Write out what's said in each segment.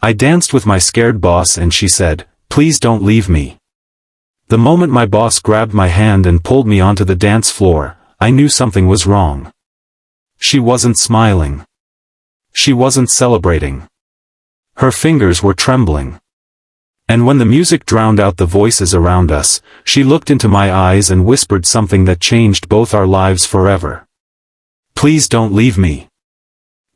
I danced with my scared boss and she said, "Please don't leave me." The moment my boss grabbed my hand and pulled me onto the dance floor, I knew something was wrong. She wasn't smiling. She wasn't celebrating. Her fingers were trembling. And when the music drowned out the voices around us, she looked into my eyes and whispered something that changed both our lives forever. "Please don't leave me."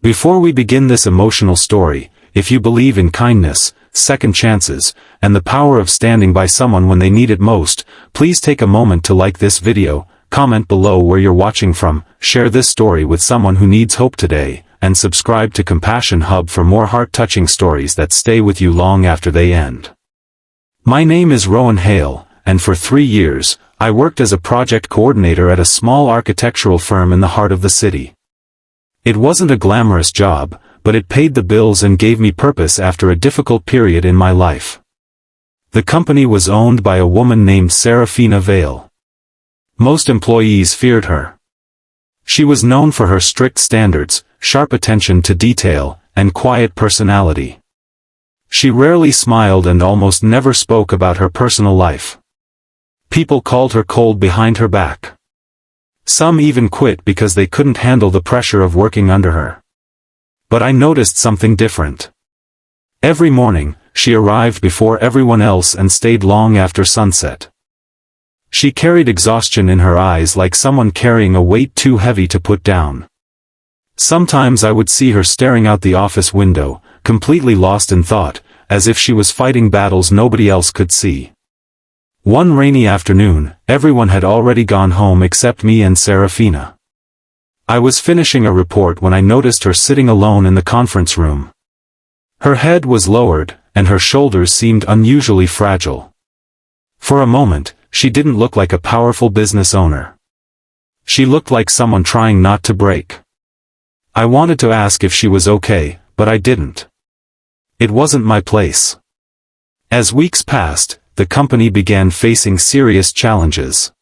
Before we begin this emotional story, if you believe in kindness, second chances, and the power of standing by someone when they need it most, please take a moment to like this video, comment below where you're watching from, share this story with someone who needs hope today, and subscribe to Compassion Hub for more heart-touching stories that stay with you long after they end. My name is Rowan Hale, and for 3 years, I worked as a project coordinator at a small architectural firm in the heart of the city. It wasn't a glamorous job, but it paid the bills and gave me purpose after a difficult period in my life. The company was owned by a woman named Serafina Vale. Most employees feared her. She was known for her strict standards, sharp attention to detail, and quiet personality. She rarely smiled and almost never spoke about her personal life. People called her cold behind her back. Some even quit because they couldn't handle the pressure of working under her. But I noticed something different. Every morning, she arrived before everyone else and stayed long after sunset. She carried exhaustion in her eyes like someone carrying a weight too heavy to put down. Sometimes I would see her staring out the office window, completely lost in thought, as if she was fighting battles nobody else could see. One rainy afternoon, everyone had already gone home except me and Serafina. I was finishing a report when I noticed her sitting alone in the conference room. Her head was lowered, and her shoulders seemed unusually fragile. For a moment, she didn't look like a powerful business owner. She looked like someone trying not to break. I wanted to ask if she was okay, but I didn't. It wasn't my place. As weeks passed, the company began facing serious challenges.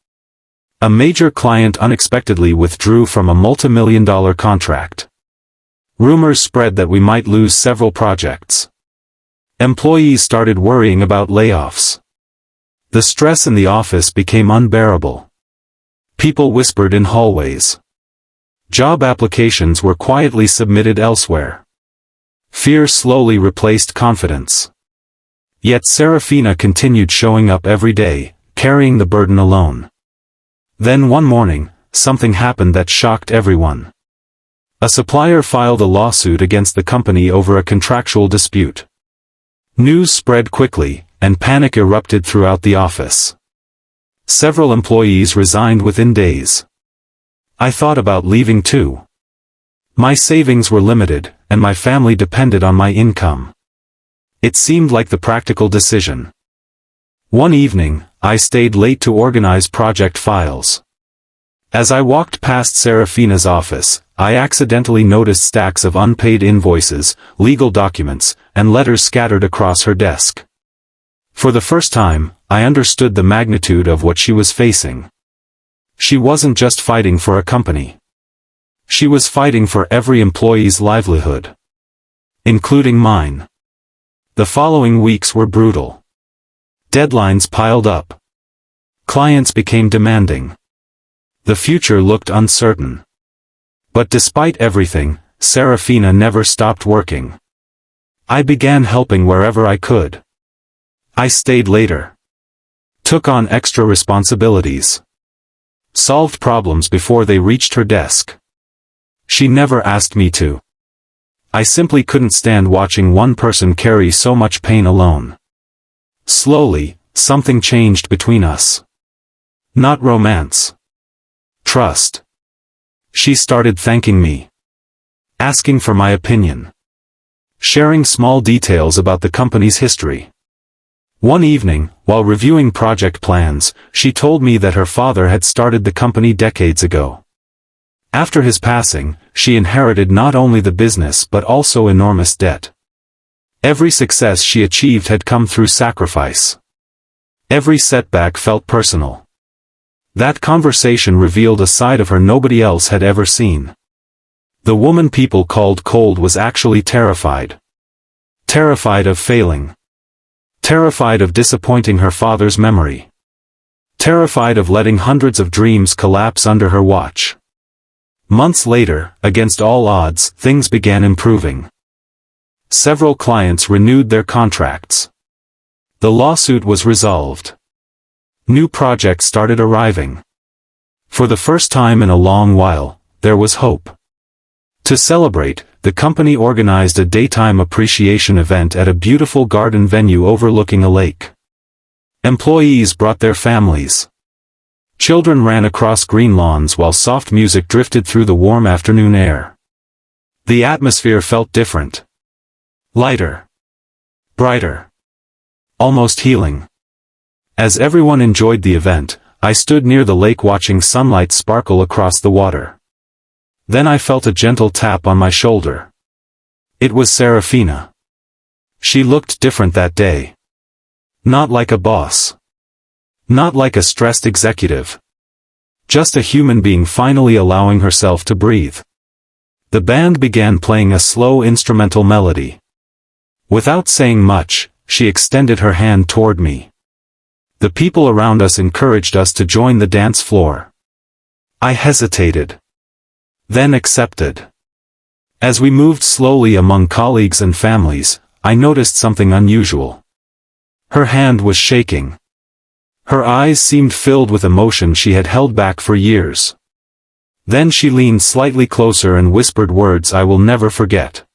A major client unexpectedly withdrew from a multi-million-dollar contract. Rumors spread that we might lose several projects. Employees started worrying about layoffs. The stress in the office became unbearable. People whispered in hallways. Job applications were quietly submitted elsewhere. Fear slowly replaced confidence. Yet Serafina continued showing up every day, carrying the burden alone. Then one morning, something happened that shocked everyone. A supplier filed a lawsuit against the company over a contractual dispute. News spread quickly, and panic erupted throughout the office. Several employees resigned within days. I thought about leaving too. My savings were limited, and my family depended on my income. It seemed like the practical decision. One evening, I stayed late to organize project files. As I walked past Serafina's office, I accidentally noticed stacks of unpaid invoices, legal documents, and letters scattered across her desk. For the first time, I understood the magnitude of what she was facing. She wasn't just fighting for a company. She was fighting for every employee's livelihood. Including mine. The following weeks were brutal. Deadlines piled up. Clients became demanding. The future looked uncertain. But despite everything, Serafina never stopped working. I began helping wherever I could. I stayed later. Took on extra responsibilities. Solved problems before they reached her desk. She never asked me to. I simply couldn't stand watching one person carry so much pain alone. Slowly, something changed between us. Not romance. Trust. She started thanking me. Asking for my opinion. Sharing small details about the company's history. One evening, while reviewing project plans, she told me that her father had started the company decades ago. After his passing, she inherited not only the business but also enormous debt. Every success she achieved had come through sacrifice. Every setback felt personal. That conversation revealed a side of her nobody else had ever seen. The woman people called cold was actually terrified. Terrified of failing. Terrified of disappointing her father's memory. Terrified of letting hundreds of dreams collapse under her watch. Months later, against all odds, things began improving. Several clients renewed their contracts. The lawsuit was resolved. New projects started arriving. For the first time in a long while, there was hope. To celebrate, the company organized a daytime appreciation event at a beautiful garden venue overlooking a lake. Employees brought their families. Children ran across green lawns while soft music drifted through the warm afternoon air. The atmosphere felt different. Lighter. Brighter. Almost healing. As everyone enjoyed the event, I stood near the lake watching sunlight sparkle across the water. Then I felt a gentle tap on my shoulder. It was Serafina. She looked different that day. Not like a boss. Not like a stressed executive. Just a human being finally allowing herself to breathe. The band began playing a slow instrumental melody. Without saying much, she extended her hand toward me. The people around us encouraged us to join the dance floor. I hesitated. Then accepted. As we moved slowly among colleagues and families, I noticed something unusual. Her hand was shaking. Her eyes seemed filled with emotion she had held back for years. Then she leaned slightly closer and whispered words I will never forget.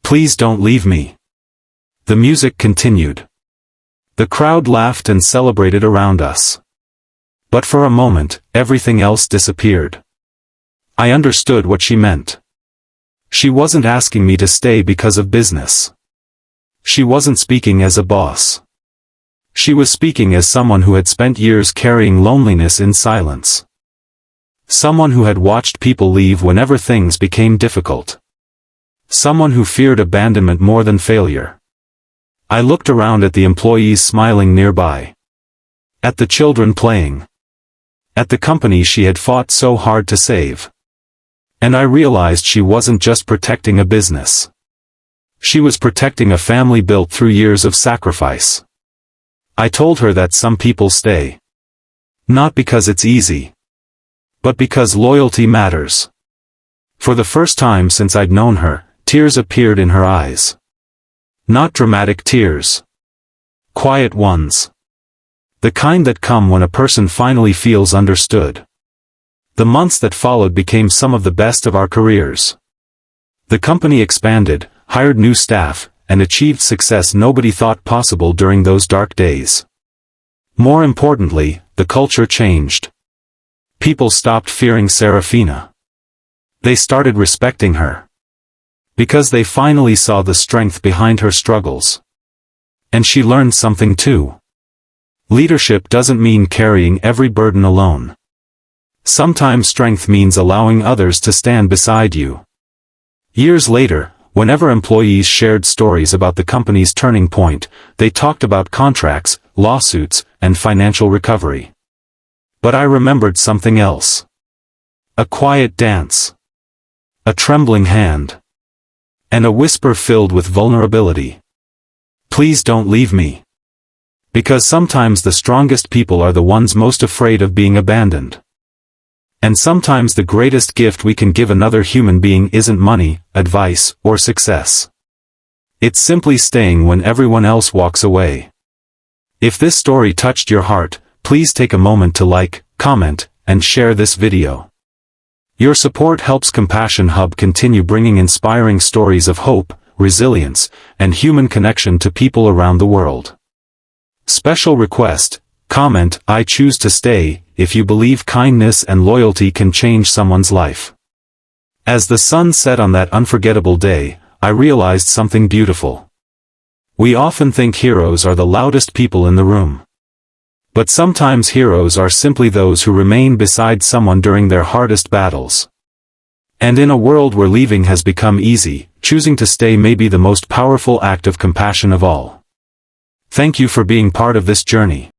"Please don't leave me." The music continued. The crowd laughed and celebrated around us. But for a moment, everything else disappeared. I understood what she meant. She wasn't asking me to stay because of business. She wasn't speaking as a boss. She was speaking as someone who had spent years carrying loneliness in silence. Someone who had watched people leave whenever things became difficult. Someone who feared abandonment more than failure. I looked around at the employees smiling nearby. At the children playing. At the company she had fought so hard to save. And I realized she wasn't just protecting a business. She was protecting a family built through years of sacrifice. I told her that some people stay. Not because it's easy. But because loyalty matters. For the first time since I'd known her, tears appeared in her eyes. Not dramatic tears. Quiet ones. The kind that come when a person finally feels understood. The months that followed became some of the best of our careers. The company expanded, hired new staff, and achieved success nobody thought possible during those dark days. More importantly, the culture changed. People stopped fearing Serafina. They started respecting her. Because they finally saw the strength behind her struggles. And she learned something too. Leadership doesn't mean carrying every burden alone. Sometimes strength means allowing others to stand beside you. Years later, whenever employees shared stories about the company's turning point, they talked about contracts, lawsuits, and financial recovery. But I remembered something else. A quiet dance. A trembling hand. And a whisper filled with vulnerability. Please don't leave me. Because sometimes the strongest people are the ones most afraid of being abandoned. And sometimes the greatest gift we can give another human being isn't money, advice, or success. It's simply staying when everyone else walks away. If this story touched your heart, please take a moment to like, comment, and share this video. Your support helps Compassion Hub continue bringing inspiring stories of hope, resilience, and human connection to people around the world. Special request, comment, I choose to stay, if you believe kindness and loyalty can change someone's life. As the sun set on that unforgettable day, I realized something beautiful. We often think heroes are the loudest people in the room. But sometimes heroes are simply those who remain beside someone during their hardest battles. And in a world where leaving has become easy, choosing to stay may be the most powerful act of compassion of all. Thank you for being part of this journey.